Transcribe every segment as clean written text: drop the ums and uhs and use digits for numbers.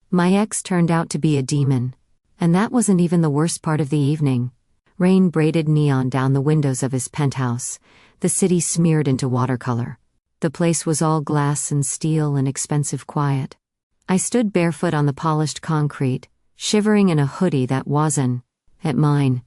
My ex turned out to be a demon. And that wasn't even the worst part of the evening. Rain braided neon down the windows of his penthouse, the city smeared into watercolor. The place was all glass and steel and expensive quiet. I stood barefoot on the polished concrete, shivering in a hoodie that wasn't mine,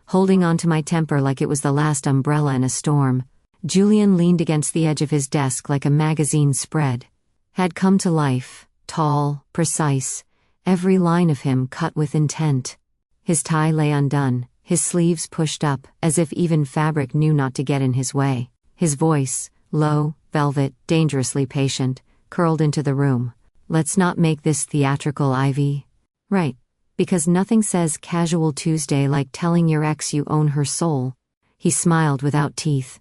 holding on to my temper like it was the last umbrella in a storm. Julian leaned against the edge of his desk like a magazine spread. Had come to life, tall, precise, every line of him cut with intent. His tie lay undone, his sleeves pushed up, as if even fabric knew not to get in his way. His voice, low, velvet, dangerously patient, curled into the room. Let's not make this theatrical, Ivy. Right. Because nothing says casual Tuesday like telling your ex you own her soul. He smiled without teeth.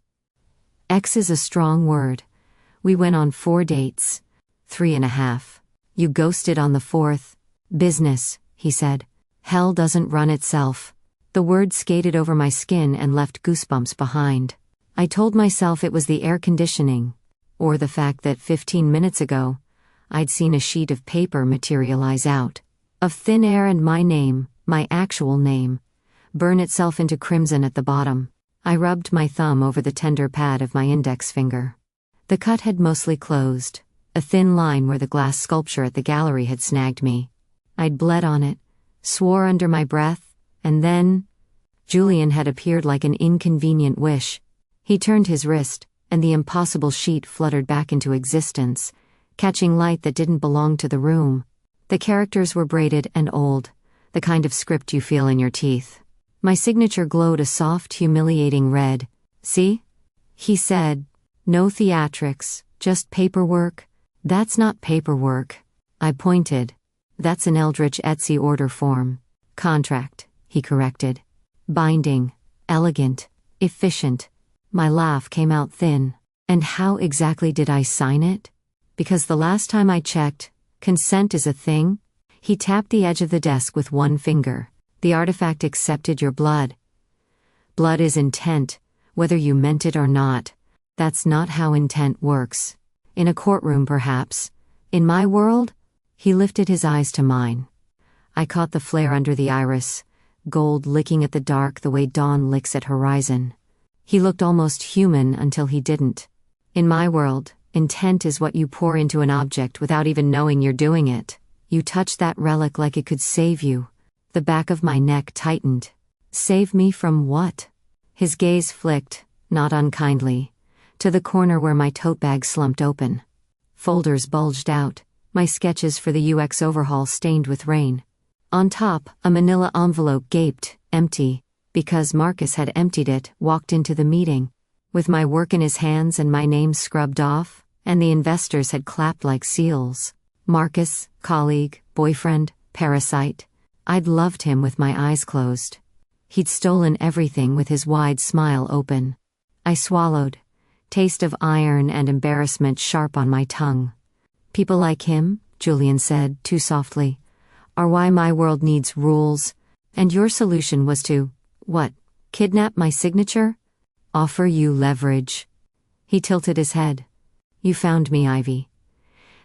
Ex is a strong word. We went on 4 dates. 3.5. You ghosted on the 4th. Business, he said. Hell doesn't run itself. The word skated over my skin and left goosebumps behind. I told myself it was the air conditioning, or the fact that 15 minutes ago, I'd seen a sheet of paper materialize out of thin air and my name, my actual name, burn itself into crimson at the bottom. I rubbed my thumb over the tender pad of my index finger. The cut had mostly closed, a thin line where the glass sculpture at the gallery had snagged me. I'd bled on it, swore under my breath, and then Julian had appeared like an inconvenient wish. He turned his wrist, and the impossible sheet fluttered back into existence, catching light that didn't belong to the room. The characters were braided and old, the kind of script you feel in your teeth. My signature glowed a soft, humiliating red. See? He said. No theatrics, just paperwork. That's not paperwork. I pointed. That's an eldritch Etsy order form. Contract, he corrected. Binding. Elegant. Efficient. My laugh came out thin. And how exactly did I sign it? Because the last time I checked, consent is a thing. He tapped the edge of the desk with one finger. The artifact accepted your blood. Blood is intent, whether you meant it or not. That's not how intent works. In a courtroom, perhaps. In my world? He lifted his eyes to mine. I caught the flare under the iris, gold licking at the dark the way dawn licks at horizon. He looked almost human until he didn't. In my world, intent is what you pour into an object without even knowing you're doing it. You touch that relic like it could save you. The back of my neck tightened. Save me from what? His gaze flicked, not unkindly, to the corner where my tote bag slumped open. Folders bulged out, my sketches for the UX overhaul stained with rain. On top, a manila envelope gaped, empty, because Marcus had emptied it, walked into the meeting, with my work in his hands and my name scrubbed off, and the investors had clapped like seals. Marcus, colleague, boyfriend, parasite. I'd loved him with my eyes closed. He'd stolen everything with his wide smile open. I swallowed, taste of iron and embarrassment sharp on my tongue. People like him, Julian said, too softly, are why my world needs rules, and your solution was to, what, kidnap my signature? Offer you leverage. He tilted his head. You found me, Ivy.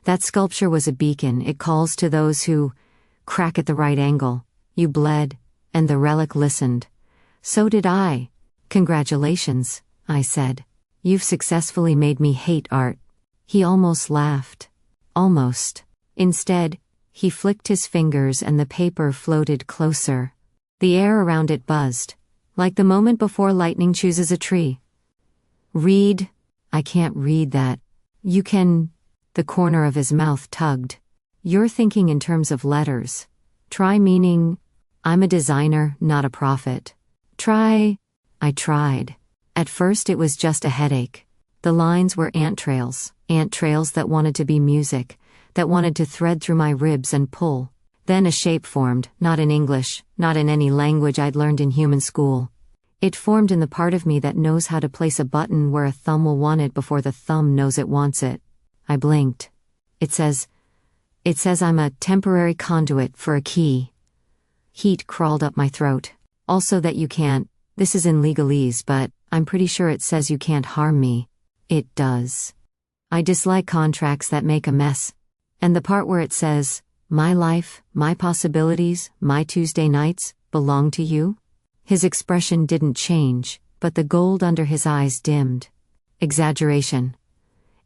That sculpture was a beacon. It calls to those who crack at the right angle. You bled, and the relic listened. So did I. Congratulations, I said. You've successfully made me hate art. He almost laughed. Almost. Instead, he flicked his fingers and the paper floated closer. The air around it buzzed, like the moment before lightning chooses a tree. Read. I can't read that. You can. The corner of his mouth tugged. You're thinking in terms of letters. Try meaning, I'm a designer, not a prophet. Try. I tried. At first it was just a headache. The lines were ant trails that wanted to be music, that wanted to thread through my ribs and pull. Then a shape formed, not in English, not in any language I'd learned in human school. It formed in the part of me that knows how to place a button where a thumb will want it before the thumb knows it wants it. I blinked. It says I'm a temporary conduit for a key. Heat crawled up my throat. Also that you can't, this is in legalese, but I'm pretty sure it says you can't harm me. It does. I dislike contracts that make a mess. And the part where it says, My life, my possibilities, my Tuesday nights, belong to you? His expression didn't change, but the gold under his eyes dimmed. Exaggeration.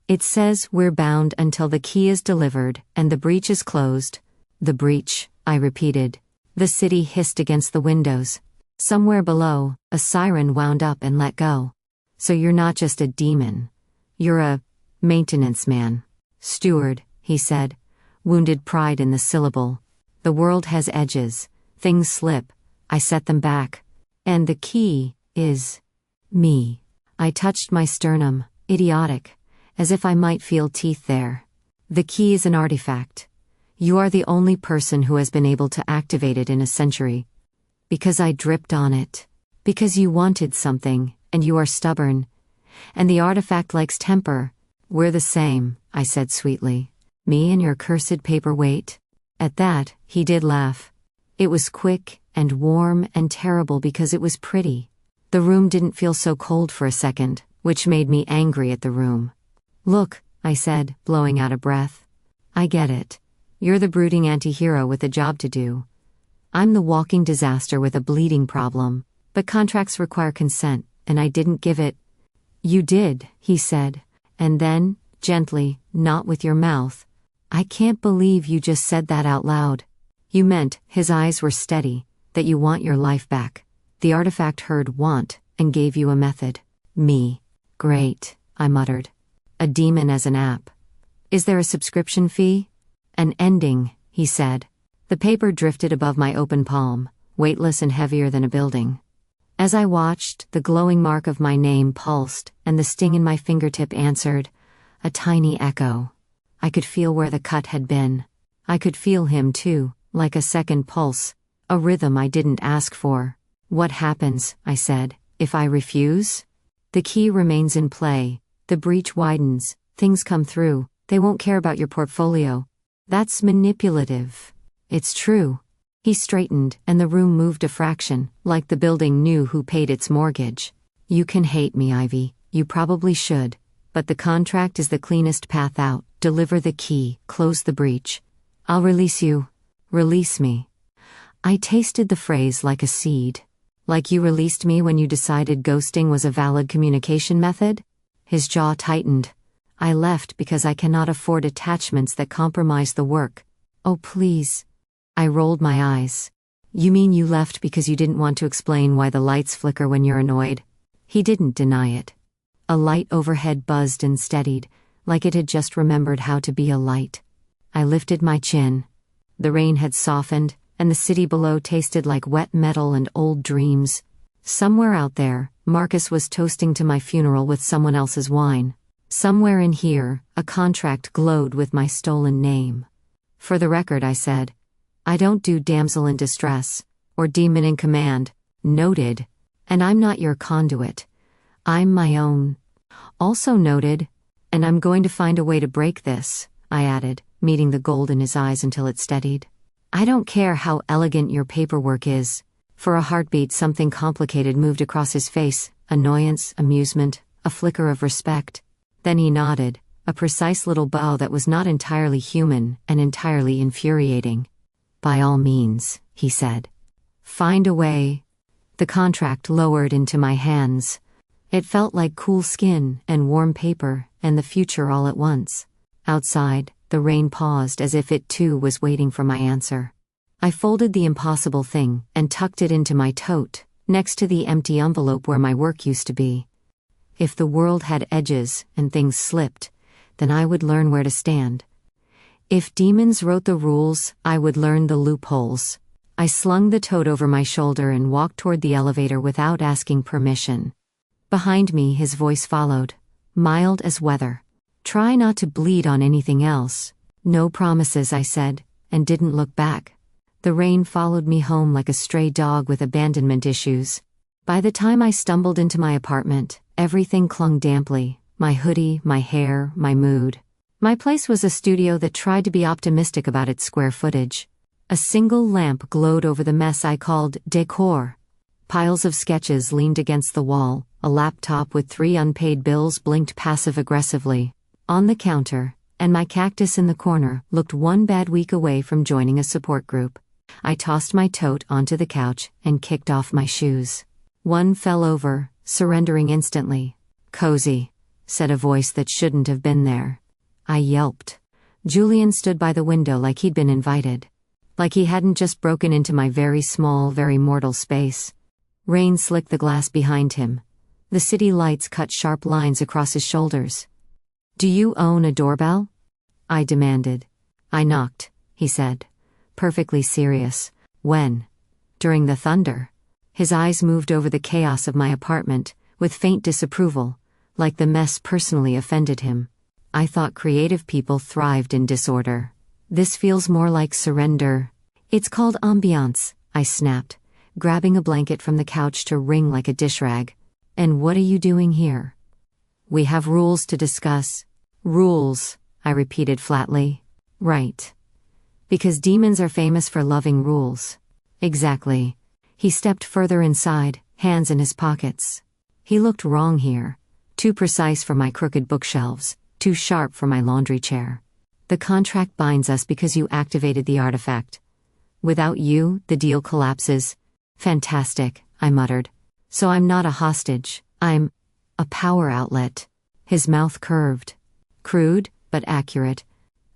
It says we're bound until the key is delivered and the breach is closed. The breach, I repeated. The city hissed against the windows. Somewhere below, a siren wound up and let go. So you're not just a demon. You're a maintenance man. Steward, he said, wounded pride in the syllable. The world has edges. Things slip. I set them back. And the key is me. I touched my sternum, idiotic, as if I might feel teeth there. The key is an artifact. You are the only person who has been able to activate it in a century. Because I dripped on it. Because you wanted something, and you are stubborn. And the artifact likes temper. We're the same, I said sweetly. Me and your cursed paperweight. At that, he did laugh. It was quick, and warm, and terrible because it was pretty. The room didn't feel so cold for a second, which made me angry at the room. Look, I said, blowing out a breath. I get it. You're the brooding anti-hero with a job to do. I'm the walking disaster with a bleeding problem, but contracts require consent, and I didn't give it. You did, he said, and then, gently, not with your mouth. I can't believe you just said that out loud. You meant, his eyes were steady, that you want your life back. The artifact heard want, and gave you a method. Me. Great, I muttered. A demon as an app. Is there a subscription fee? An ending, he said. The paper drifted above my open palm, weightless and heavier than a building. As I watched, the glowing mark of my name pulsed, and the sting in my fingertip answered. A tiny echo. I could feel where the cut had been. I could feel him too, like a second pulse, a rhythm I didn't ask for. What happens, I said, if I refuse? The key remains in play, the breach widens, things come through, they won't care about your portfolio. That's manipulative. It's true. He straightened, and the room moved a fraction, like the building knew who paid its mortgage. You can hate me, Ivy, you probably should, but the contract is the cleanest path out. Deliver the key, close the breach. I'll release you. Release me. I tasted the phrase like a seed. Like you released me when you decided ghosting was a valid communication method? His jaw tightened. I left because I cannot afford attachments that compromise the work. Oh please. I rolled my eyes. You mean you left because you didn't want to explain why the lights flicker when you're annoyed? He didn't deny it. A light overhead buzzed and steadied, like it had just remembered how to be a light. I lifted my chin. The rain had softened, and the city below tasted like wet metal and old dreams. Somewhere out there, Marcus was toasting to my funeral with someone else's wine. Somewhere in here, a contract glowed with my stolen name. For the record, I said, I don't do damsel in distress, or demon in command, noted, and I'm not your conduit. I'm my own. Also noted, and I'm going to find a way to break this, I added, meeting the gold in his eyes until it steadied. I don't care how elegant your paperwork is. For a heartbeat, something complicated moved across his face, annoyance, amusement, a flicker of respect. Then he nodded, a precise little bow that was not entirely human and entirely infuriating. By all means, he said. Find a way. The contract lowered into my hands. It felt like cool skin and warm paper and the future all at once. Outside, the rain paused as if it too was waiting for my answer. I folded the impossible thing and tucked it into my tote, next to the empty envelope where my work used to be. If the world had edges and things slipped, then I would learn where to stand. If demons wrote the rules, I would learn the loopholes. I slung the tote over my shoulder and walked toward the elevator without asking permission. Behind me, his voice followed, mild as weather. Try not to bleed on anything else. No promises, I said, and didn't look back. The rain followed me home like a stray dog with abandonment issues. By the time I stumbled into my apartment, everything clung damply, my hoodie, my hair, my mood. My place was a studio that tried to be optimistic about its square footage. A single lamp glowed over the mess I called decor. Piles of sketches leaned against the wall, a laptop with 3 unpaid bills blinked passive-aggressively. On the counter, And my cactus in the corner looked one bad week away from joining a support group. I tossed my tote onto the couch and kicked off my shoes. One fell over, surrendering instantly. "Cozy," said a voice that shouldn't have been there. I yelped. Julian stood by the window like he'd been invited. Like he hadn't just broken into my very small, very mortal space. Rain slicked the glass behind him. The city lights cut sharp lines across his shoulders. "Do you own a doorbell?" I demanded. "I knocked," he said. Perfectly serious. "When?" "During the thunder." His eyes moved over the chaos of my apartment, with faint disapproval, like the mess personally offended him. I thought creative people thrived in disorder. This feels more like surrender. "It's called ambiance," I snapped, grabbing a blanket from the couch to wring like a dish rag. "And what are you doing here?" "We have rules to discuss." "Rules," I repeated flatly. "Right. Because demons are famous for loving rules." "Exactly." He stepped further inside, hands in his pockets. He looked wrong here. Too precise for my crooked bookshelves, too sharp for my laundry chair. "The contract binds us because you activated the artifact. Without you, the deal collapses." "Fantastic," I muttered. "So I'm not a hostage, I'm a power outlet." His mouth curved. Crude, but accurate.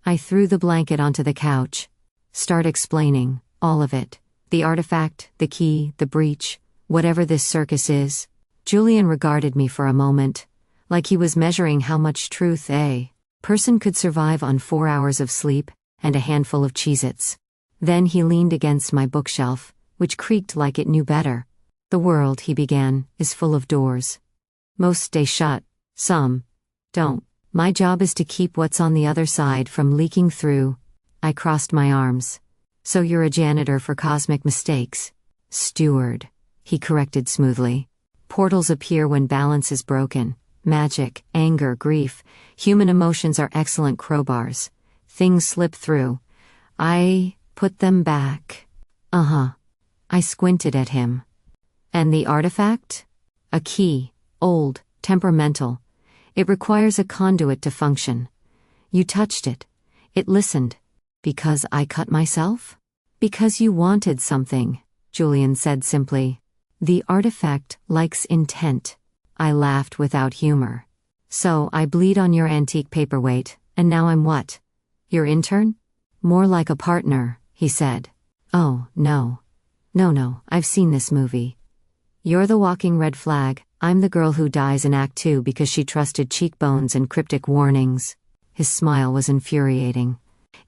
I threw the blanket onto the couch. "Start explaining, all of it. The artifact, the key, the breach, whatever this circus is." Julian regarded me for a moment, like he was measuring how much truth a person could survive on 4 hours of sleep and a handful of Cheez-Its. Then he leaned against my bookshelf, which creaked like it knew better. "The world," he began, "is full of doors. Most stay shut, some don't. My job is to keep what's on the other side from leaking through." I crossed my arms. "So you're a janitor for cosmic mistakes." "Steward," he corrected smoothly. "Portals appear when balance is broken. Magic, anger, grief, human emotions are excellent crowbars. Things slip through. I put them back." "Uh-huh." I squinted at him. "And the artifact?" "A key. Old, temperamental. It requires a conduit to function. You touched it. It listened. Because I cut myself?" "Because you wanted something," Julian said simply. "The artifact likes intent." I laughed without humor. "So I bleed on your antique paperweight, and now I'm what? Your intern?" "More like a partner," he said. "Oh, no. No, I've seen this movie. You're the walking red flag, I'm the girl who dies in Act 2 because she trusted cheekbones and cryptic warnings." His smile was infuriating.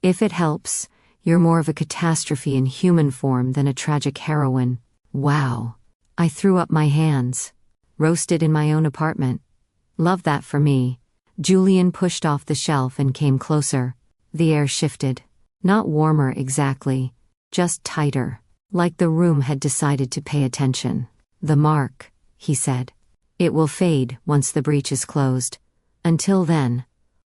"If it helps, you're more of a catastrophe in human form than a tragic heroine." Wow. I threw up my hands. Roasted in my own apartment. Love that for me. Julian pushed off the shelf and came closer. The air shifted. Not warmer exactly, just tighter, like the room had decided to pay attention. "The mark," he said. "It will fade once the breach is closed. Until then."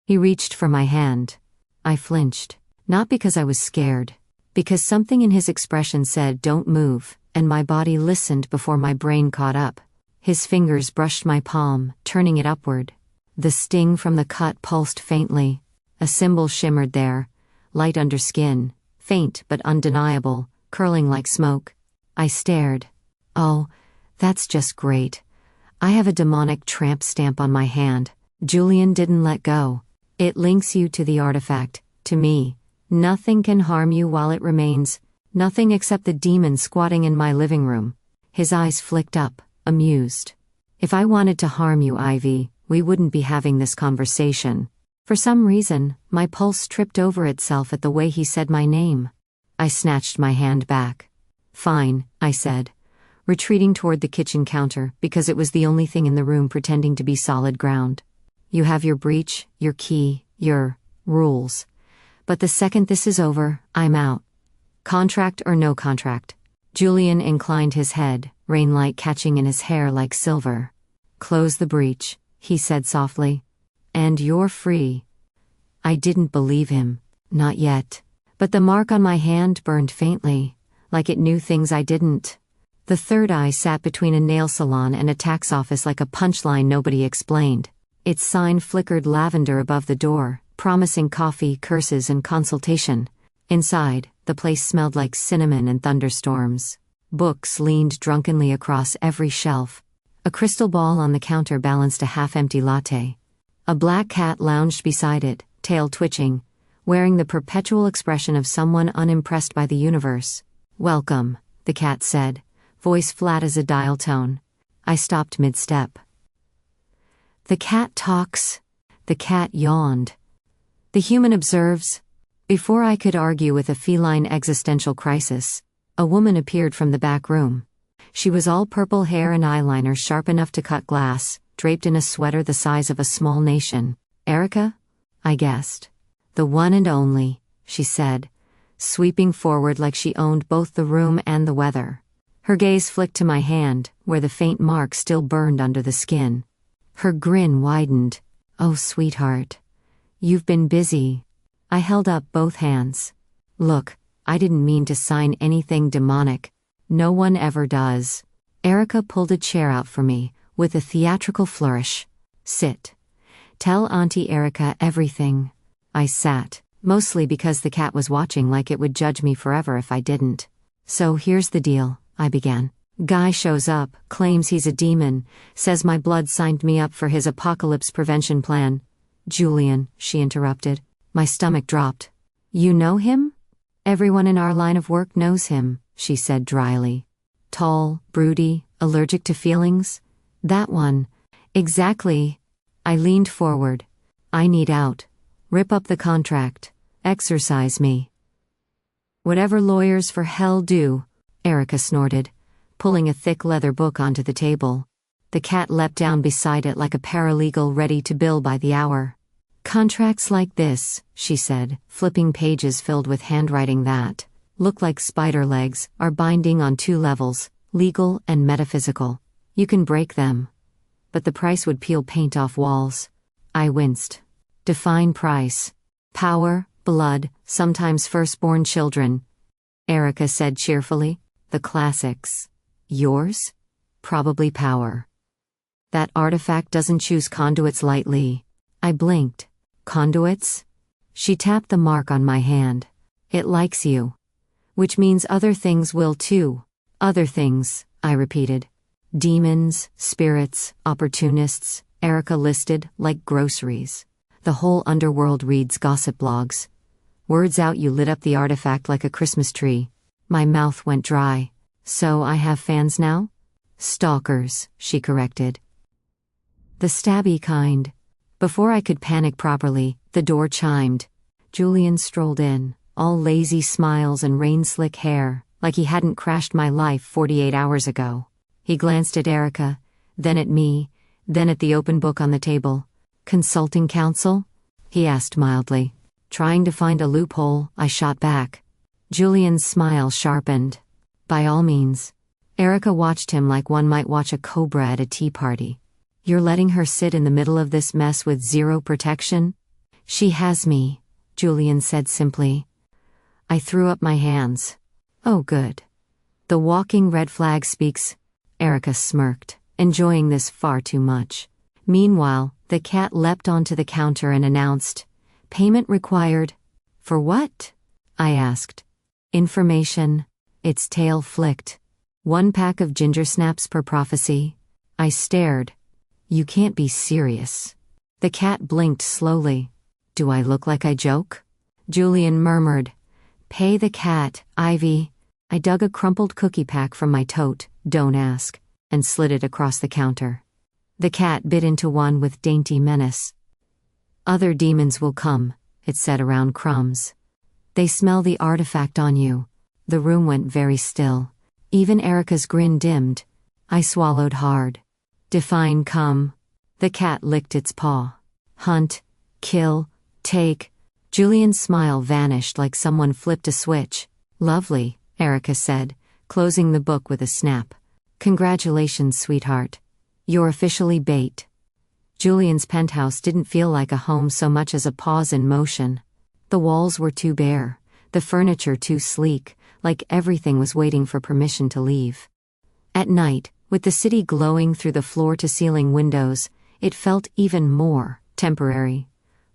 He reached for my hand. I flinched. Not because I was scared. Because something in his expression said, "Don't move," and my body listened before my brain caught up. His fingers brushed my palm, turning it upward. The sting from the cut pulsed faintly. A symbol shimmered there, light under skin, faint but undeniable, curling like smoke. I stared. "Oh, that's just great. I have a demonic tramp stamp on my hand." Julian didn't let go. "It links you to the artifact, to me. Nothing can harm you while it remains. Nothing except the demon squatting in my living room." His eyes flicked up, amused. "If I wanted to harm you, Ivy, we wouldn't be having this conversation." For some reason, my pulse tripped over itself at the way he said my name. I snatched my hand back. "Fine," I said, retreating toward the kitchen counter because it was the only thing in the room pretending to be solid ground. "You have your breach, your key, your rules. But the second this is over, I'm out. Contract or no contract." Julian inclined his head, rainlight catching in his hair like silver. "Close the breach," he said softly. "And you're free." I didn't believe him. Not yet. But the mark on my hand burned faintly, like it knew things I didn't. The third eye sat between a nail salon and a tax office like a punchline nobody explained. Its sign flickered lavender above the door, promising coffee, curses, and consultation. Inside, the place smelled like cinnamon and thunderstorms. Books leaned drunkenly across every shelf. A crystal ball on the counter balanced a half-empty latte. A black cat lounged beside it, tail twitching, wearing the perpetual expression of someone unimpressed by the universe. "Welcome," the cat said, voice flat as a dial tone. I stopped mid-step. "The cat talks." The cat yawned. "The human observes." Before I could argue with a feline existential crisis, a woman appeared from the back room. She was all purple hair and eyeliner sharp enough to cut glass, draped in a sweater the size of a small nation. "Erica?" I guessed. "The one and only," she said, sweeping forward like she owned both the room and the weather. Her gaze flicked to my hand, where the faint mark still burned under the skin. Her grin widened. "Oh, sweetheart. You've been busy." I held up both hands. "Look, I didn't mean to sign anything demonic. No one ever does." Erica pulled a chair out for me, with a theatrical flourish. "Sit. Tell Auntie Erica everything." I sat, mostly because the cat was watching like it would judge me forever if I didn't. "So here's the deal," I began. "Guy shows up, claims he's a demon, says my blood signed me up for his apocalypse prevention plan." "Julian," she interrupted. My stomach dropped. "You know him?" "Everyone in our line of work knows him," she said dryly. "Tall, broody, allergic to feelings?" "That one." "Exactly." I leaned forward. "I need out. Rip up the contract. Exorcise me." "Whatever lawyers for hell do," Erica snorted, pulling a thick leather book onto the table. The cat leapt down beside it like a paralegal ready to bill by the hour. "Contracts like this," she said, flipping pages filled with handwriting that look like spider legs, "are binding on 2 levels, legal and metaphysical. You can break them. But the price would peel paint off walls." I winced. "Define price." "Power, blood, sometimes firstborn children," Erica said cheerfully. "The classics." "Yours?" "Probably power." "That artifact doesn't choose conduits lightly." I blinked. "Conduits?" She tapped the mark on my hand. "It likes you. Which means other things will too." "Other things," I repeated. "Demons, spirits, opportunists," Erica listed, like groceries. "The whole underworld reads gossip blogs." Words out, you lit up the artifact like a Christmas tree. My mouth went dry. "So I have fans now?" "Stalkers," she corrected. "The stabby kind." Before I could panic properly, the door chimed. Julian strolled in, all lazy smiles and rain-slick hair, like he hadn't crashed my life 48 hours ago. He glanced at Erica, then at me, then at the open book on the table. "Consulting counsel?" he asked mildly. "Trying to find a loophole," I shot back. Julian's smile sharpened. "By all means." Erica watched him like one might watch a cobra at a tea party. "You're letting her sit in the middle of this mess with zero protection?" "She has me," Julian said simply. I threw up my hands. "Oh good. The walking red flag speaks." Erica smirked, enjoying this far too much. Meanwhile, the cat leapt onto the counter and announced, "Payment required." "For what?" I asked. "Information." Its tail flicked. 1 pack of ginger snaps per prophecy. I stared. "You can't be serious." The cat blinked slowly. "Do I look like I joke?" Julian murmured, "Pay the cat, Ivy." I dug a crumpled cookie pack from my tote, "Don't ask," and slid it across the counter. The cat bit into one with dainty menace. "Other demons will come," it said around crumbs. "They smell the artifact on you." The room went very still. Even Erica's grin dimmed. I swallowed hard. "Define come." The cat licked its paw. "Hunt, kill, take." Julian's smile vanished like someone flipped a switch. "Lovely," Erica said, closing the book with a snap. "Congratulations, sweetheart. You're officially bait." Julian's penthouse didn't feel like a home so much as a pause in motion. The walls were too bare, the furniture too sleek, like everything was waiting for permission to leave. At night, with the city glowing through the floor-to-ceiling windows, it felt even more temporary,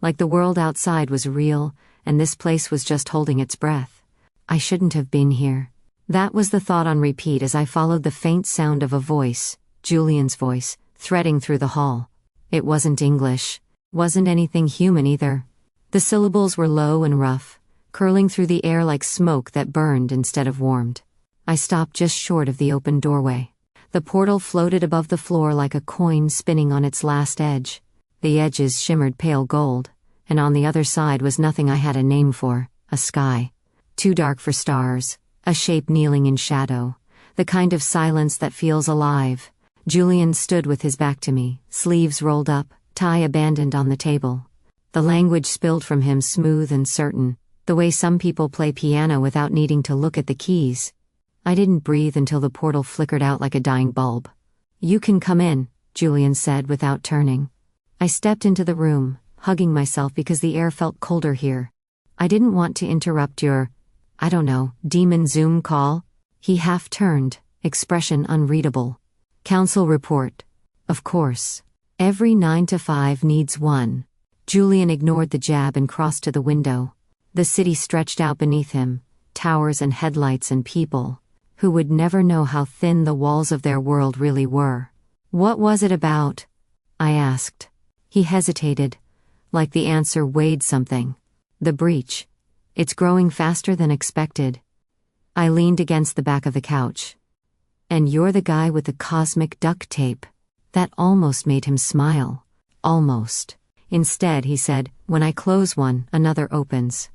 Like the world outside was real, and this place was just holding its breath. I shouldn't have been here. That was the thought on repeat as I followed the faint sound of a voice, Julian's voice, threading through the hall. It wasn't English. Wasn't anything human either. The syllables were low and rough, curling through the air like smoke that burned instead of warmed. I stopped just short of the open doorway. The portal floated above the floor like a coin spinning on its last edge. The edges shimmered pale gold, and on the other side was nothing I had a name for, a sky. Too dark for stars, a shape kneeling in shadow, the kind of silence that feels alive. Julian stood with his back to me, sleeves rolled up, tie abandoned on the table. The language spilled from him smooth and certain, the way some people play piano without needing to look at the keys. I didn't breathe until the portal flickered out like a dying bulb. "You can come in," Julian said without turning. I stepped into the room, hugging myself because the air felt colder here. "I didn't want to interrupt your, demon Zoom call." He half turned, expression unreadable. "Council report. Of course. Every 9 to 5 needs one." Julian ignored the jab and crossed to the window. The city stretched out beneath him, towers and headlights and people, who would never know how thin the walls of their world really were. "What was it about?" I asked. He hesitated, like the answer weighed something. "The breach. It's growing faster than expected." I leaned against the back of the couch. "And you're the guy with the cosmic duct tape." That almost made him smile. Almost. Instead, he said, "When I close one, another opens.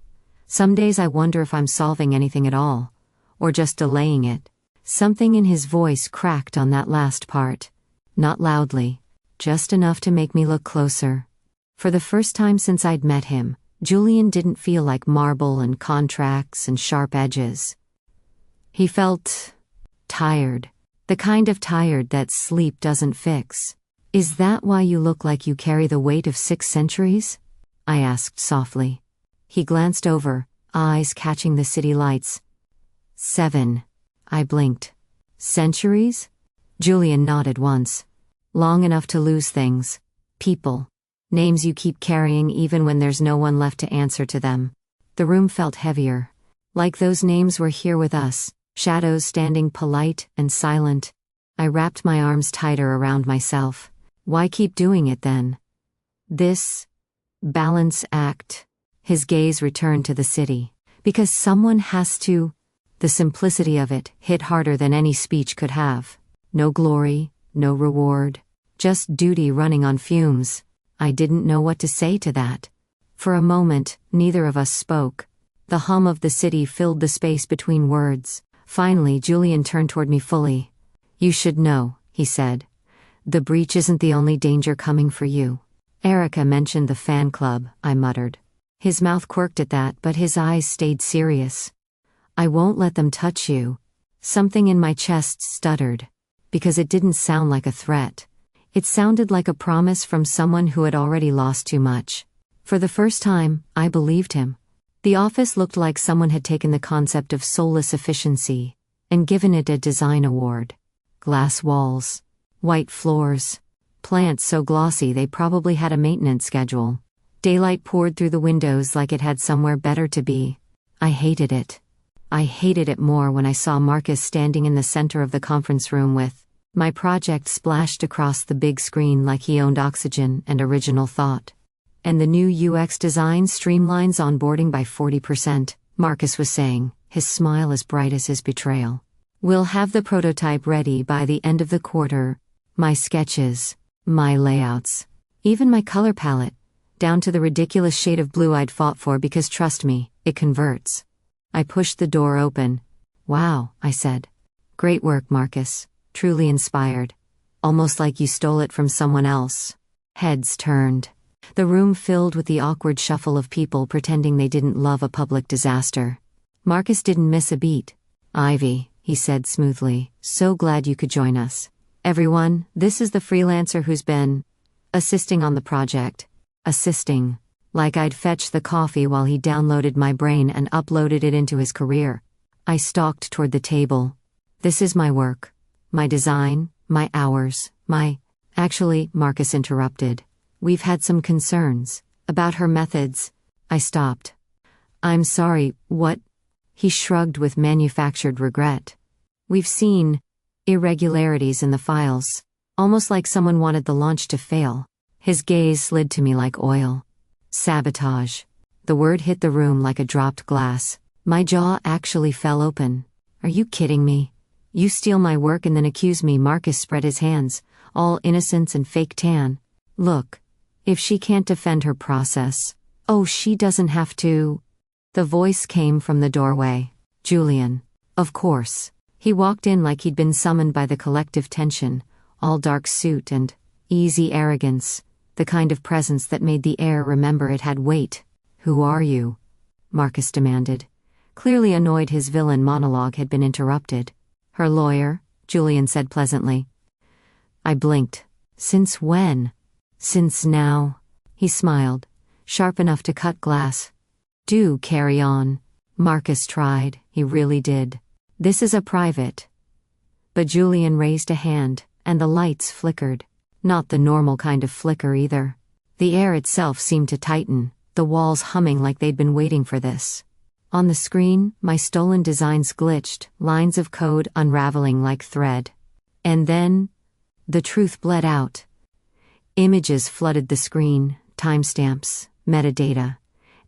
Some days I wonder if I'm solving anything at all, or just delaying it." Something in his voice cracked on that last part. Not loudly, just enough to make me look closer. For the first time since I'd met him, Julian didn't feel like marble and contracts and sharp edges. He felt tired. The kind of tired that sleep doesn't fix. "Is that why you look like you carry the weight of 6 centuries?" I asked softly. He glanced over, eyes catching the city lights. 7. I blinked. "Centuries?" Julian nodded once. "Long enough to lose things. People. Names you keep carrying even when there's no one left to answer to them." The room felt heavier. Like those names were here with us, shadows standing polite and silent. I wrapped my arms tighter around myself. Why keep doing it then? This balance act. His gaze returned to the city. Because someone has to. The simplicity of it hit harder than any speech could have. No glory, no reward. Just duty running on fumes. I didn't know what to say to that. For a moment, neither of us spoke. The hum of the city filled the space between words. Finally, Julian turned toward me fully. "You should know," he said. "The breach isn't the only danger coming for you." "Erica mentioned the fan club," I muttered. His mouth quirked at that, but his eyes stayed serious. "I won't let them touch you." Something in my chest stuttered. Because it didn't sound like a threat. It sounded like a promise from someone who had already lost too much. For the first time, I believed him. The office looked like someone had taken the concept of soulless efficiency and given it a design award. Glass walls, white floors, plants so glossy they probably had a maintenance schedule. Daylight poured through the windows like it had somewhere better to be. I hated it. I hated it more when I saw Marcus standing in the center of the conference room with my project splashed across the big screen like he owned oxygen and original thought. "And the new UX design streamlines onboarding by 40%, Marcus was saying, his smile as bright as his betrayal. "We'll have the prototype ready by the end of the quarter. My sketches, my layouts, even my color palette, down to the ridiculous shade of blue I'd fought for because trust me, it converts." I pushed the door open. "Wow," I said. "Great work, Marcus. Truly inspired. Almost like you stole it from someone else." Heads turned. The room filled with the awkward shuffle of people pretending they didn't love a public disaster. Marcus didn't miss a beat. "Ivy," he said smoothly, "so glad you could join us. Everyone, this is the freelancer who's been assisting on the project." Assisting. Like I'd fetched the coffee while he downloaded my brain and uploaded it into his career. I stalked toward the table. "This is my work. My design, my hours, my—" "Actually," Marcus interrupted. "We've had some concerns. About her methods. I stopped. I'm sorry, what? He shrugged with manufactured regret. We've seen irregularities in the files. Almost like someone wanted the launch to fail. His gaze slid to me like oil. Sabotage. The word hit the room like a dropped glass. My jaw actually fell open. Are you kidding me? You steal my work and then accuse me? Marcus spread his hands, all innocence and fake tan. Look. If she can't defend her process. Oh, she doesn't have to. The voice came from the doorway. Julian. Of course. He walked in like he'd been summoned by the collective tension, all dark suit and easy arrogance, the kind of presence that made the air remember it had weight. Who are you? Marcus demanded. Clearly annoyed his villain monologue had been interrupted. Her lawyer, Julian said pleasantly. I blinked. Since when? Since now. He smiled, sharp enough to cut glass. Do carry on. Marcus tried, he really did. This is a private. But Julian raised a hand, and the lights flickered. Not the normal kind of flicker either. The air itself seemed to tighten, the walls humming like they'd been waiting for this. On the screen, my stolen designs glitched, lines of code unraveling like thread. And then, the truth bled out. Images flooded the screen, timestamps, metadata.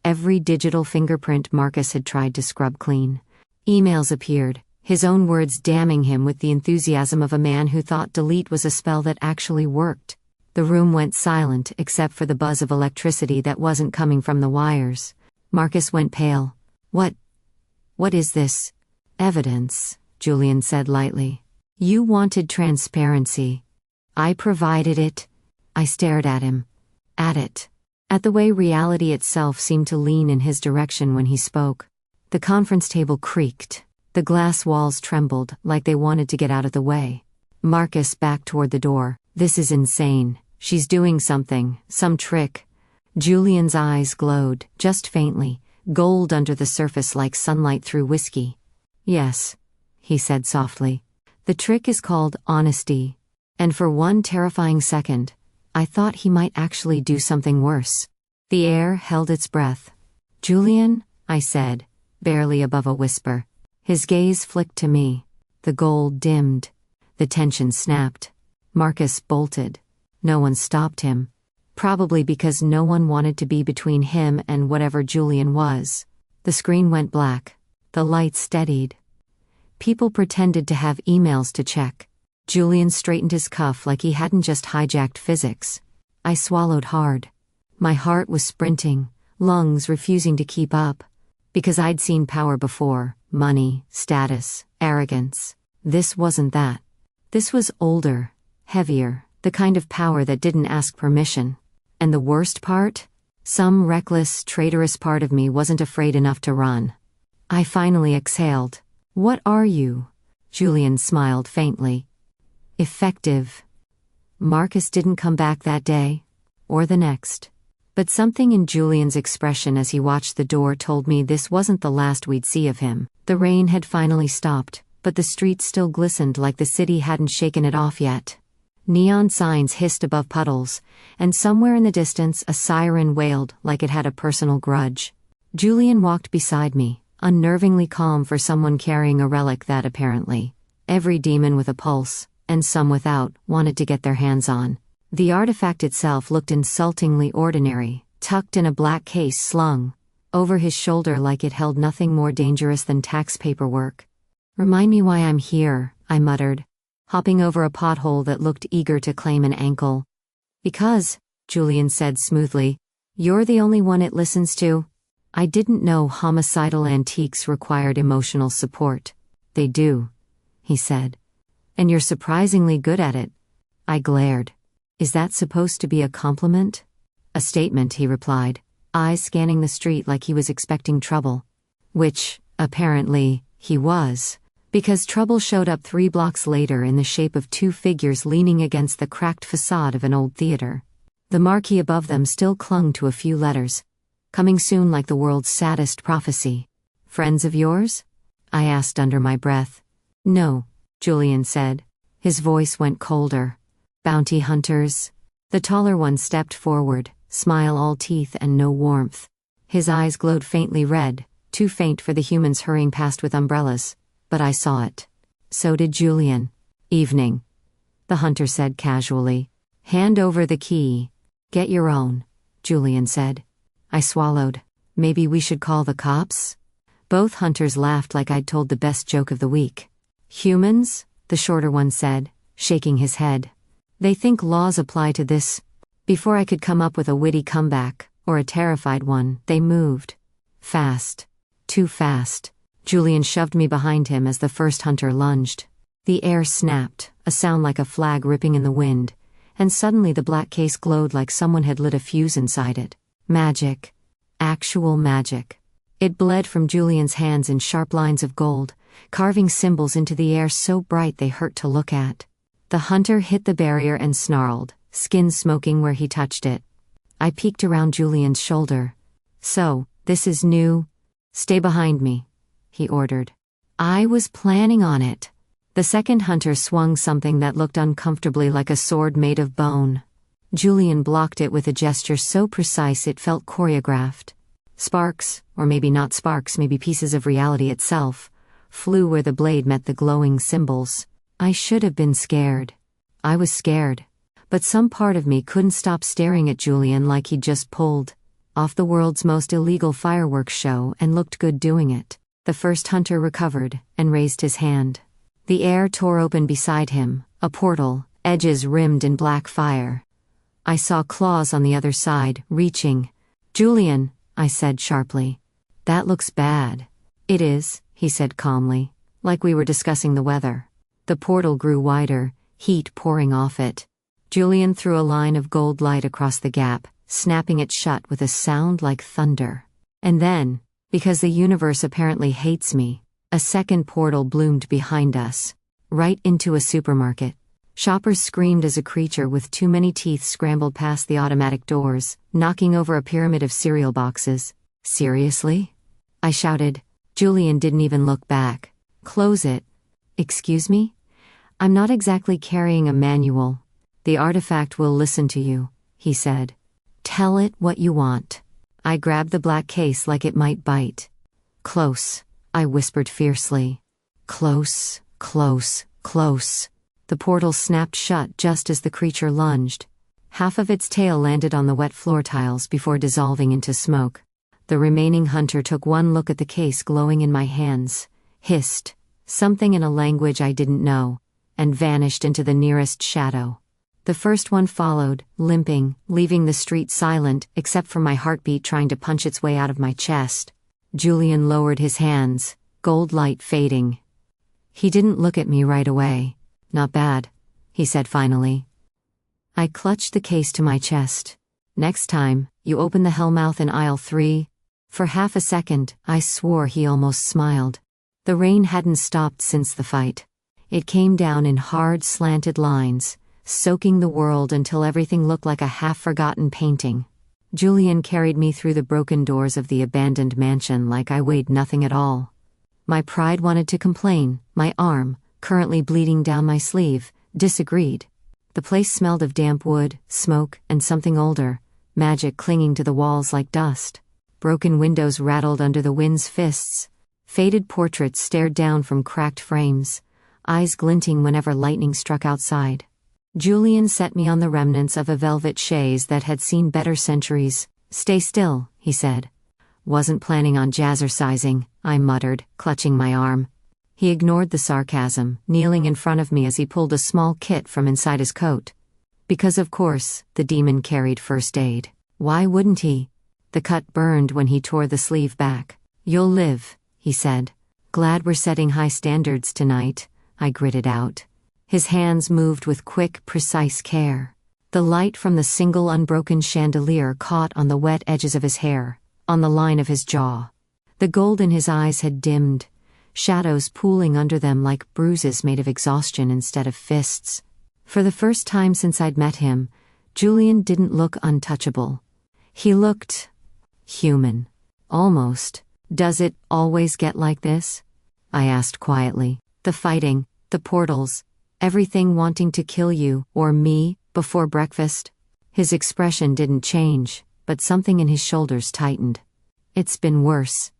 Every digital fingerprint Marcus had tried to scrub clean. Emails appeared, his own words damning him with the enthusiasm of a man who thought delete was a spell that actually worked. The room went silent except for the buzz of electricity that wasn't coming from the wires. Marcus went pale. What is this? Evidence, Julian said lightly. You wanted transparency. I provided it. I stared at him. At it. At the way reality itself seemed to lean in his direction when he spoke. The conference table creaked. The glass walls trembled, like they wanted to get out of the way. Marcus backed toward the door. This is insane. She's doing something, some trick. Julian's eyes glowed, just faintly, gold under the surface like sunlight through whiskey. Yes, he said softly. The trick is called honesty. And for one terrifying second, I thought he might actually do something worse. The air held its breath. Julian, I said, barely above a whisper. His gaze flicked to me. The gold dimmed. The tension snapped. Marcus bolted. No one stopped him. Probably because no one wanted to be between him and whatever Julian was. The screen went black. The lights steadied. People pretended to have emails to check. Julian straightened his cuff like he hadn't just hijacked physics. I swallowed hard. My heart was sprinting, lungs refusing to keep up. Because I'd seen power before, money, status, arrogance. This wasn't that. This was older, heavier, the kind of power that didn't ask permission. And the worst part? Some reckless, traitorous part of me wasn't afraid enough to run. I finally exhaled. What are you? Julian smiled faintly. Effective. Marcus didn't come back that day, or the next. But something in Julian's expression as he watched the door told me this wasn't the last we'd see of him. The rain had finally stopped, but the streets still glistened like the city hadn't shaken it off yet. Neon signs hissed above puddles, and somewhere in the distance a siren wailed like it had a personal grudge. Julian walked beside me, unnervingly calm for someone carrying a relic that apparently every demon with a pulse, and some without, wanted to get their hands on. The artifact itself looked insultingly ordinary, tucked in a black case slung over his shoulder like it held nothing more dangerous than tax paperwork. Remind me why I'm here, I muttered, hopping over a pothole that looked eager to claim an ankle. Because, Julian said smoothly, you're the only one it listens to. I didn't know homicidal antiques required emotional support. They do, he said. And you're surprisingly good at it. I glared. Is that supposed to be a compliment? A statement, he replied, eyes scanning the street like he was expecting trouble. Which, apparently, he was. Because trouble showed up 3 blocks later in the shape of 2 figures leaning against the cracked facade of an old theater. The marquee above them still clung to a few letters. Coming soon like the world's saddest prophecy. Friends of yours? I asked under my breath. No, Julian said. His voice went colder. Bounty hunters. The taller one stepped forward, smile all teeth and no warmth. His eyes glowed faintly red, too faint for the humans hurrying past with umbrellas, but I saw it. So did Julian. Evening. The hunter said casually. Hand over the key. Get your own, Julian said. I swallowed. Maybe we should call the cops? Both hunters laughed like I'd told the best joke of the week. Humans? The shorter one said, shaking his head. They think laws apply to this. Before I could come up with a witty comeback, or a terrified one, they moved. Fast. Too fast. Julian shoved me behind him as the first hunter lunged. The air snapped, a sound like a flag ripping in the wind, and suddenly the black case glowed like someone had lit a fuse inside it. Magic. Actual magic. It bled from Julian's hands in sharp lines of gold, carving symbols into the air so bright they hurt to look at. The hunter hit the barrier and snarled, skin smoking where he touched it. I peeked around Julian's shoulder. So, this is new? Stay behind me, he ordered. I was planning on it. The second hunter swung something that looked uncomfortably like a sword made of bone. Julian blocked it with a gesture so precise it felt choreographed. Sparks, or maybe not sparks, maybe pieces of reality itself, flew where the blade met the glowing symbols. I should have been scared. I was scared. But some part of me couldn't stop staring at Julian like he'd just pulled off the world's most illegal fireworks show and looked good doing it. The first hunter recovered and raised his hand. The air tore open beside him, a portal, edges rimmed in black fire. I saw claws on the other side, reaching. Julian, I said sharply. That looks bad. It is, he said calmly, like we were discussing the weather. The portal grew wider, heat pouring off it. Julian threw a line of gold light across the gap, snapping it shut with a sound like thunder. And then, because the universe apparently hates me, a second portal bloomed behind us, right into a supermarket. Shoppers screamed as a creature with too many teeth scrambled past the automatic doors, knocking over a pyramid of cereal boxes. Seriously? I shouted. Julian didn't even look back. Close it. Excuse me? I'm not exactly carrying a manual. The artifact will listen to you, he said. Tell it what you want. I grabbed the black case like it might bite. Close, I whispered fiercely. Close, close, close. The portal snapped shut just as the creature lunged. Half of its tail landed on the wet floor tiles before dissolving into smoke. The remaining hunter took one look at the case glowing in my hands, hissed something in a language I didn't know, and vanished into the nearest shadow. The first one followed, limping, leaving the street silent except for my heartbeat trying to punch its way out of my chest. Julian lowered his hands, gold light fading. He didn't look at me right away. Not bad, he said finally. I clutched the case to my chest. Next time, you open the hellmouth in aisle 3. For half a second, I swore he almost smiled. The rain hadn't stopped since the fight. It came down in hard, slanted lines, soaking the world until everything looked like a half-forgotten painting. Julian carried me through the broken doors of the abandoned mansion like I weighed nothing at all. My pride wanted to complain. My arm, currently bleeding down my sleeve, disagreed. The place smelled of damp wood, smoke, and something older, magic clinging to the walls like dust. Broken windows rattled under the wind's fists. Faded portraits stared down from cracked frames, eyes glinting whenever lightning struck outside. Julian set me on the remnants of a velvet chaise that had seen better centuries. Stay still, he said. Wasn't planning on jazzercising, I muttered, clutching my arm. He ignored the sarcasm, kneeling in front of me as he pulled a small kit from inside his coat. Because of course, the demon carried first aid. Why wouldn't he? The cut burned when he tore the sleeve back. You'll live, he said. Glad we're setting high standards tonight, I gritted out. His hands moved with quick, precise care. The light from the single unbroken chandelier caught on the wet edges of his hair, on the line of his jaw. The gold in his eyes had dimmed, shadows pooling under them like bruises made of exhaustion instead of fists. For the first time since I'd met him, Julian didn't look untouchable. He looked human. Almost. Does it always get like this? I asked quietly. The fighting, the portals, everything wanting to kill you, or me, before breakfast? His expression didn't change, but something in his shoulders tightened. It's been worse.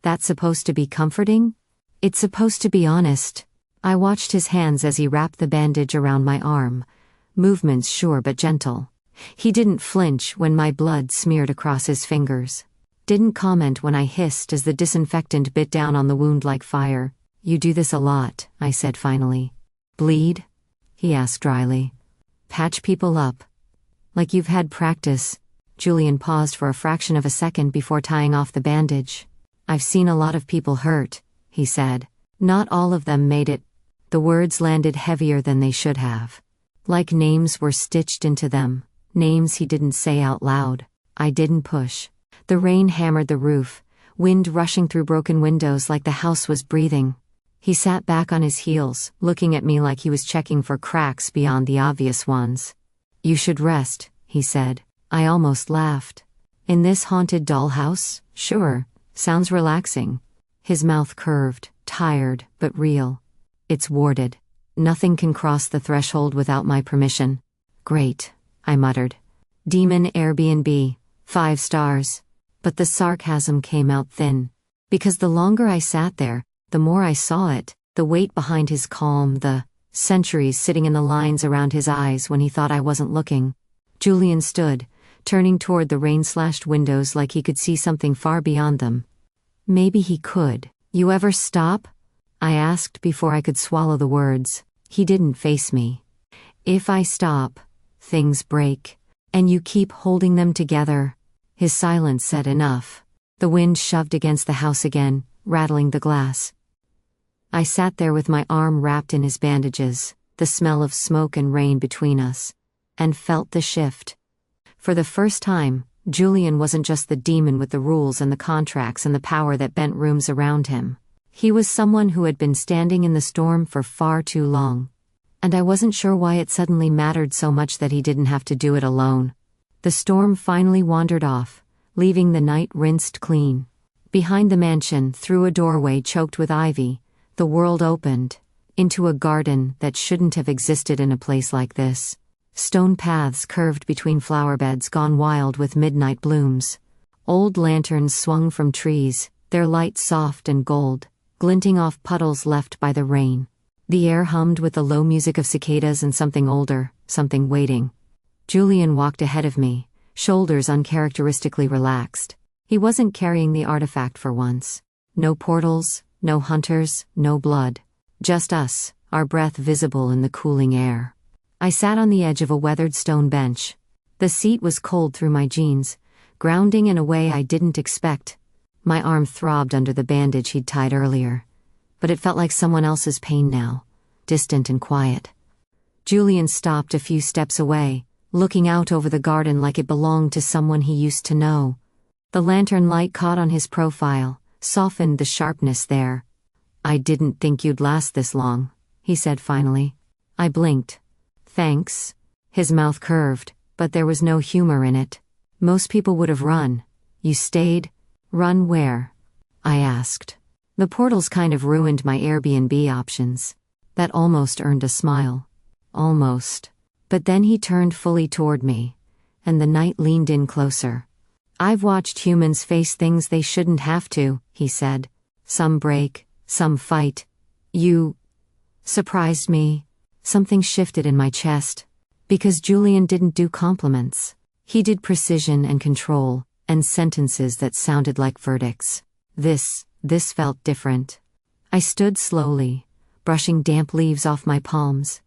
That's supposed to be comforting? It's supposed to be honest. I watched his hands as he wrapped the bandage around my arm, movements sure but gentle. He didn't flinch when my blood smeared across his fingers. Didn't comment when I hissed as the disinfectant bit down on the wound like fire. You do this a lot, I said finally. Bleed? He asked dryly. Patch people up. Like you've had practice. Julian paused for a fraction of a second before tying off the bandage. I've seen a lot of people hurt, he said. Not all of them made it. The words landed heavier than they should have. Like names were stitched into them. Names he didn't say out loud. I didn't push. The rain hammered the roof, wind rushing through broken windows like the house was breathing. He sat back on his heels, looking at me like he was checking for cracks beyond the obvious ones. You should rest, he said. I almost laughed. In this haunted dollhouse? Sure. Sounds relaxing. His mouth curved, tired, but real. It's warded. Nothing can cross the threshold without my permission. Great, I muttered. Demon Airbnb. 5 stars. But the sarcasm came out thin. Because the longer I sat there, the more I saw it, the weight behind his calm, the centuries sitting in the lines around his eyes when he thought I wasn't looking. Julian stood, turning toward the rain-slashed windows like he could see something far beyond them. Maybe he could. You ever stop? I asked before I could swallow the words. He didn't face me. If I stop, things break. And you keep holding them together. His silence said enough. The wind shoved against the house again, rattling the glass. I sat there with my arm wrapped in his bandages, the smell of smoke and rain between us, and felt the shift. For the first time, Julian wasn't just the demon with the rules and the contracts and the power that bent rooms around him. He was someone who had been standing in the storm for far too long. And I wasn't sure why it suddenly mattered so much that he didn't have to do it alone. The storm finally wandered off, leaving the night rinsed clean. Behind the mansion, through a doorway choked with ivy, the world opened, into a garden that shouldn't have existed in a place like this. Stone paths curved between flower beds gone wild with midnight blooms. Old lanterns swung from trees, their light soft and gold, glinting off puddles left by the rain. The air hummed with the low music of cicadas and something older, something waiting. Julian walked ahead of me, shoulders uncharacteristically relaxed. He wasn't carrying the artifact for once. No portals, no hunters, no blood. Just us, our breath visible in the cooling air. I sat on the edge of a weathered stone bench. The seat was cold through my jeans, grounding in a way I didn't expect. My arm throbbed under the bandage he'd tied earlier. But it felt like someone else's pain now, distant and quiet. Julian stopped a few steps away, looking out over the garden like it belonged to someone he used to know. The lantern light caught on his profile, softened the sharpness there. I didn't think you'd last this long, he said finally. I blinked. Thanks. His mouth curved, but there was no humor in it. Most people would have run. You stayed? Run where? I asked. The portals kind of ruined my Airbnb options. That almost earned a smile. Almost. But then he turned fully toward me, and the night leaned in closer. I've watched humans face things they shouldn't have to, he said. Some break, some fight. You surprised me. Something shifted in my chest. Because Julian didn't do compliments. He did precision and control, and sentences that sounded like verdicts. This felt different. I stood slowly, brushing damp leaves off my palms.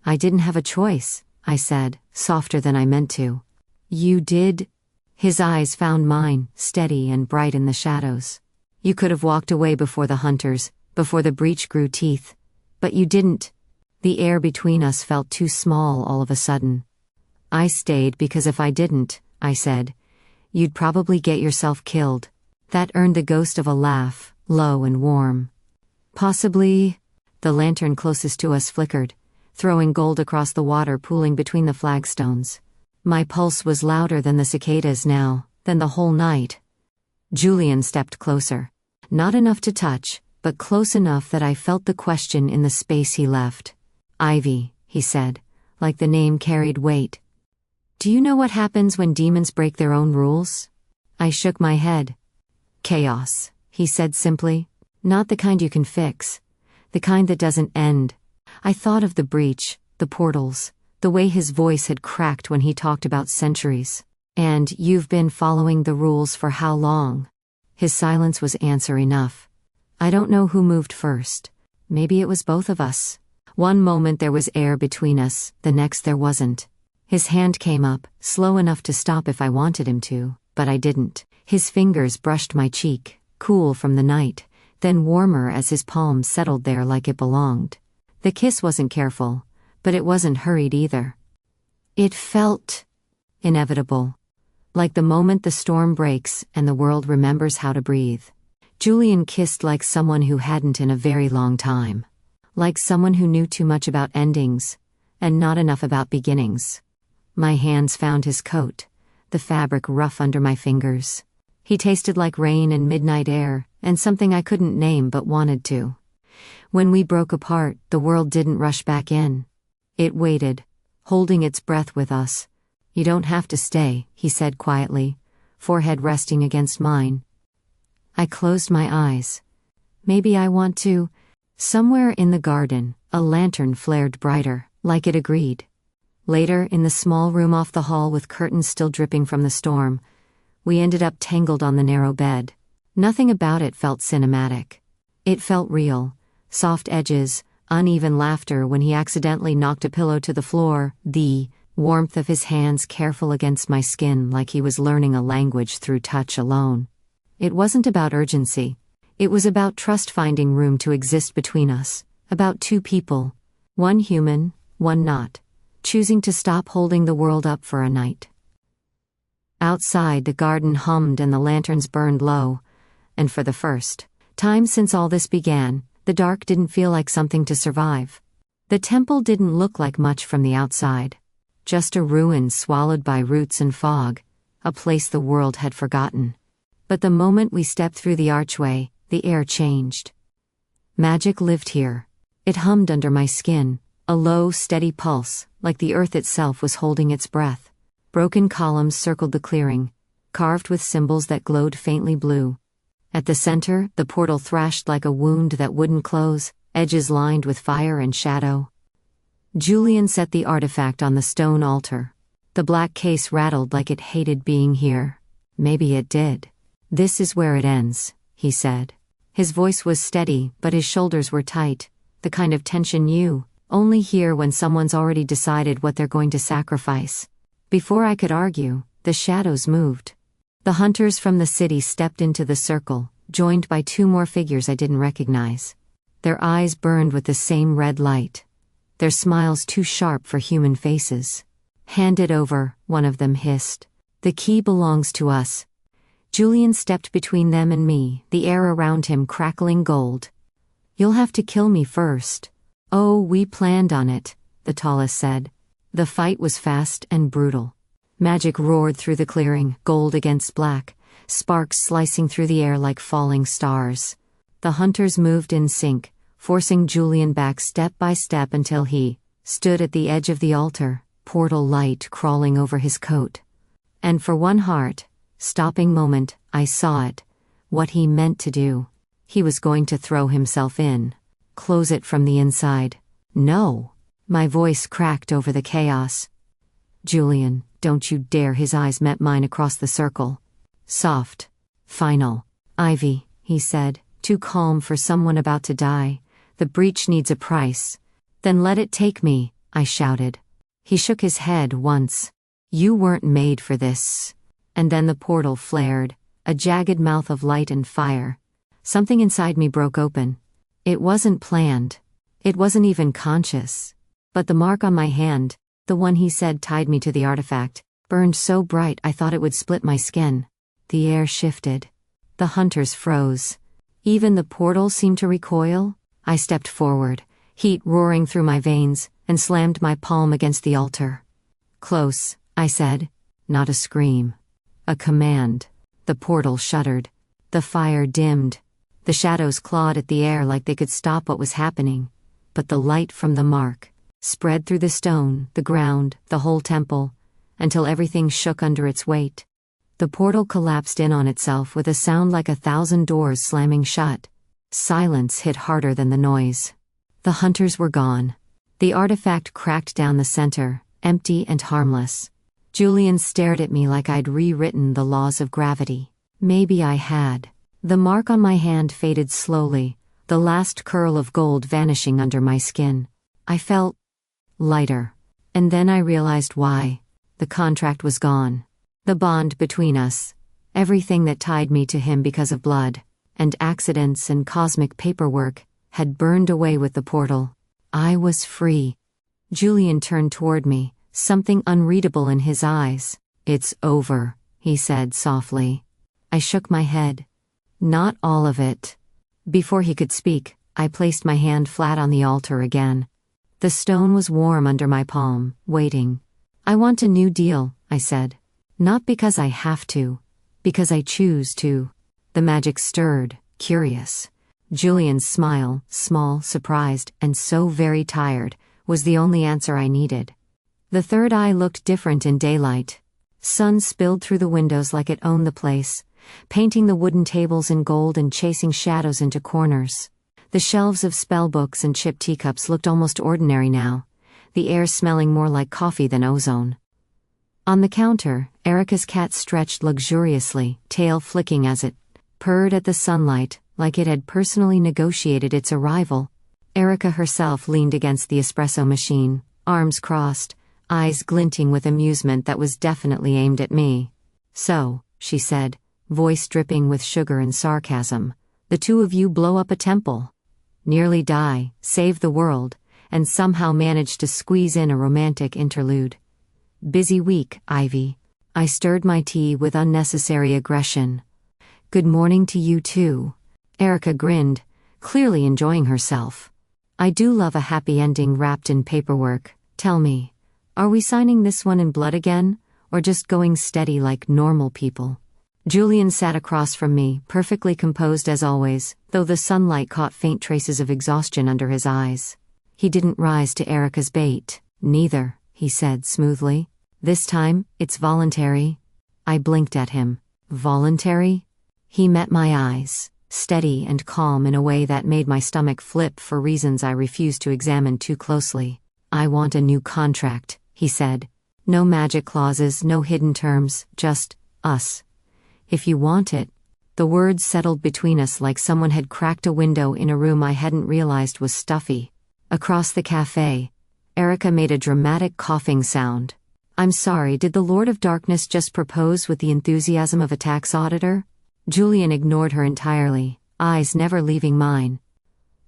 I didn't have a choice, I said, softer than I meant to. You did? His eyes found mine, steady and bright in the shadows. You could have walked away before the hunters, before the breach grew teeth. But you didn't. The air between us felt too small all of a sudden. I stayed because if I didn't, I said, you'd probably get yourself killed. That earned the ghost of a laugh, low and warm. Possibly. The lantern closest to us flickered, throwing gold across the water pooling between the flagstones. My pulse was louder than the cicadas now, than the whole night. Julian stepped closer. Not enough to touch, but close enough that I felt the question in the space he left. Ivy, he said, like the name carried weight. Do you know what happens when demons break their own rules? I shook my head. Chaos, he said simply. Not the kind you can fix. The kind that doesn't end. I thought of the breach, the portals, the way his voice had cracked when he talked about centuries. And you've been following the rules for how long? His silence was answer enough. I don't know who moved first. Maybe it was both of us. One moment there was air between us, the next there wasn't. His hand came up, slow enough to stop if I wanted him to, but I didn't. His fingers brushed my cheek, cool from the night, then warmer as his palm settled there like it belonged. The kiss wasn't careful, but it wasn't hurried either. It felt inevitable. Like the moment the storm breaks and the world remembers how to breathe. Julian kissed like someone who hadn't in a very long time. Like someone who knew too much about endings, and not enough about beginnings. My hands found his coat, the fabric rough under my fingers. He tasted like rain and midnight air, and something I couldn't name but wanted to. When we broke apart, the world didn't rush back in. It waited, holding its breath with us. You don't have to stay, he said quietly, forehead resting against mine. I closed my eyes. Maybe I want to. Somewhere in the garden, a lantern flared brighter, like it agreed. Later, in the small room off the hall with curtains still dripping from the storm, we ended up tangled on the narrow bed. Nothing about it felt cinematic. It felt real. Soft edges, uneven laughter when he accidentally knocked a pillow to the floor, the warmth of his hands careful against my skin like he was learning a language through touch alone. It wasn't about urgency. It was about trust finding room to exist between us, about two people, one human, one not, choosing to stop holding the world up for a night. Outside, the garden hummed and the lanterns burned low, and for the first time since all this began, the dark didn't feel like something to survive. The temple didn't look like much from the outside, just a ruin swallowed by roots and fog, a place the world had forgotten. But the moment we stepped through the archway, the air changed. Magic lived here. It hummed under my skin, a low, steady pulse, like the earth itself was holding its breath. Broken columns circled the clearing, carved with symbols that glowed faintly blue. At the center, the portal thrashed like a wound that wouldn't close, edges lined with fire and shadow. Julian set the artifact on the stone altar. The black case rattled like it hated being here. Maybe it did. This is where it ends, he said. His voice was steady, but his shoulders were tight, the kind of tension you only hear when someone's already decided what they're going to sacrifice. Before I could argue, the shadows moved. The hunters from the city stepped into the circle, joined by two more figures I didn't recognize. Their eyes burned with the same red light. Their smiles too sharp for human faces. Hand it over, one of them hissed. The key belongs to us. Julian stepped between them and me, the air around him crackling gold. You'll have to kill me first. Oh, we planned on it, the tallest said. The fight was fast and brutal. Magic roared through the clearing, gold against black, sparks slicing through the air like falling stars. The hunters moved in sync, forcing Julian back step by step until he stood at the edge of the altar, portal light crawling over his coat. And for one stopping moment, I saw it. What he meant to do. He was going to throw himself in. Close it from the inside. No. My voice cracked over the chaos. Julian, don't you dare. His eyes met mine across the circle. Soft. Final. Ivy, he said, too calm for someone about to die. The breach needs a price. Then let it take me, I shouted. He shook his head once. You weren't made for this. And then the portal flared, a jagged mouth of light and fire. Something inside me broke open. It wasn't planned. It wasn't even conscious. But the mark on my hand, the one he said tied me to the artifact, burned so bright I thought it would split my skin. The air shifted. The hunters froze. Even the portal seemed to recoil. I stepped forward, heat roaring through my veins, and slammed my palm against the altar. Close, I said. Not a scream. A command. The portal shuddered. The fire dimmed. The shadows clawed at the air like they could stop what was happening. But the light from the mark spread through the stone, the ground, the whole temple. until everything shook under its weight. The portal collapsed in on itself with a sound like 1,000 doors slamming shut. Silence hit harder than the noise. The hunters were gone. The artifact cracked down the center, empty and harmless. Julian stared at me like I'd rewritten the laws of gravity. Maybe I had. The mark on my hand faded slowly, the last curl of gold vanishing under my skin. I felt lighter. And then I realized why. The contract was gone. The bond between us. Everything that tied me to him because of blood, and accidents and cosmic paperwork, had burned away with the portal. I was free. Julian turned toward me, something unreadable in his eyes. "It's over," he said softly. I shook my head. "Not all of it." Before he could speak, I placed my hand flat on the altar again. The stone was warm under my palm, waiting. "I want a new deal," I said. "Not because I have to. Because I choose to." The magic stirred, curious. Julian's smile, small, surprised, and so very tired, was the only answer I needed. The third eye looked different in daylight. Sun spilled through the windows like it owned the place, painting the wooden tables in gold and chasing shadows into corners. The shelves of spellbooks and chipped teacups looked almost ordinary now, the air smelling more like coffee than ozone. On the counter, Erica's cat stretched luxuriously, tail flicking as it purred at the sunlight, like it had personally negotiated its arrival. Erica herself leaned against the espresso machine, arms crossed, eyes glinting with amusement that was definitely aimed at me. "So," she said, voice dripping with sugar and sarcasm, "the two of you blow up a temple. Nearly die, save the world, and somehow manage to squeeze in a romantic interlude. Busy week, Ivy." I stirred my tea with unnecessary aggression. "Good morning to you too." Erica grinned, clearly enjoying herself. "I do love a happy ending wrapped in paperwork. Tell me, are we signing this one in blood again, or just going steady like normal people?" Julian sat across from me, perfectly composed as always, though the sunlight caught faint traces of exhaustion under his eyes. He didn't rise to Erica's bait. "Neither," he said smoothly. "This time, it's voluntary." I blinked at him. "Voluntary?" He met my eyes, steady and calm in a way that made my stomach flip for reasons I refused to examine too closely. "I want a new contract," he said. "No magic clauses, no hidden terms, just us. If you want it." The words settled between us like someone had cracked a window in a room I hadn't realized was stuffy. Across the cafe, Erica made a dramatic coughing sound. "I'm sorry, did the Lord of Darkness just propose with the enthusiasm of a tax auditor?" Julian ignored her entirely, eyes never leaving mine.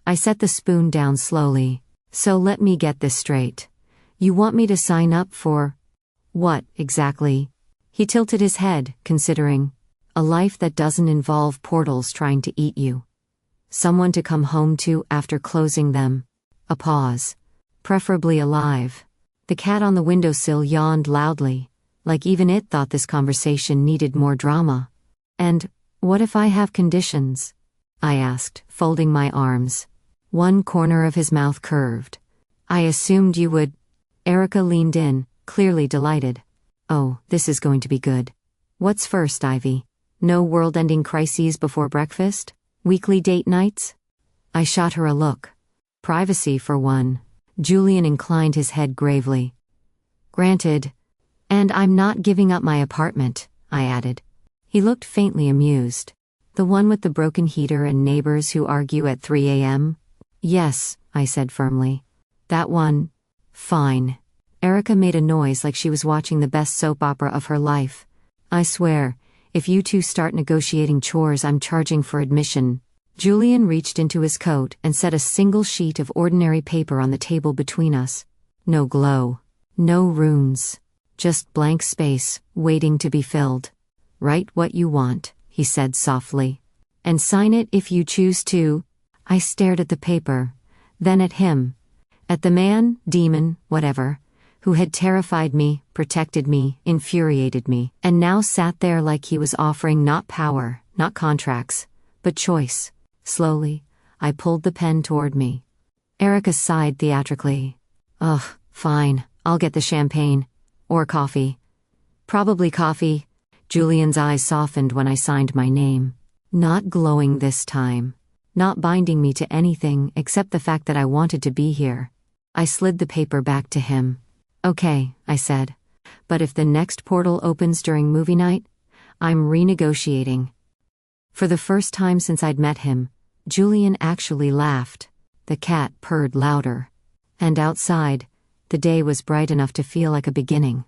I set the spoon down slowly. "So let me get this straight. You want me to sign up for what, exactly?" He tilted his head, considering. "A life that doesn't involve portals trying to eat you. Someone to come home to after closing them." A pause. "Preferably alive." The cat on the windowsill yawned loudly, like even it thought this conversation needed more drama. "And what if I have conditions?" I asked, folding my arms. One corner of his mouth curved. "I assumed you would." Erica leaned in, clearly delighted. "Oh, this is going to be good. What's first, Ivy? No world-ending crises before breakfast? Weekly date nights?" I shot her a look. "Privacy for one." Julian inclined his head gravely. "Granted. And I'm not giving up my apartment," I added. He looked faintly amused. "The one with the broken heater and neighbors who argue at 3 a.m.? "Yes," I said firmly. "That one." "Fine." Erica made a noise like she was watching the best soap opera of her life. "I swear, if you two start negotiating chores, I'm charging for admission." Julian reached into his coat and set a single sheet of ordinary paper on the table between us. No glow. No runes. Just blank space, waiting to be filled. "Write what you want," he said softly. "And sign it if you choose to." I stared at the paper, then at him. At the man, demon, whatever, who had terrified me, protected me, infuriated me, and now sat there like he was offering not power, not contracts, but choice. Slowly, I pulled the pen toward me. Erica sighed theatrically. "Ugh, fine, I'll get the champagne. Or coffee. Probably coffee. Julian's eyes softened when I signed my name. Not glowing this time. Not binding me to anything except the fact that I wanted to be here. I slid the paper back to him. Okay, I said. But if the next portal opens during movie night, I'm renegotiating. For the first time since I'd met him, Julian actually laughed. The cat purred louder. And outside, the day was bright enough to feel like a beginning.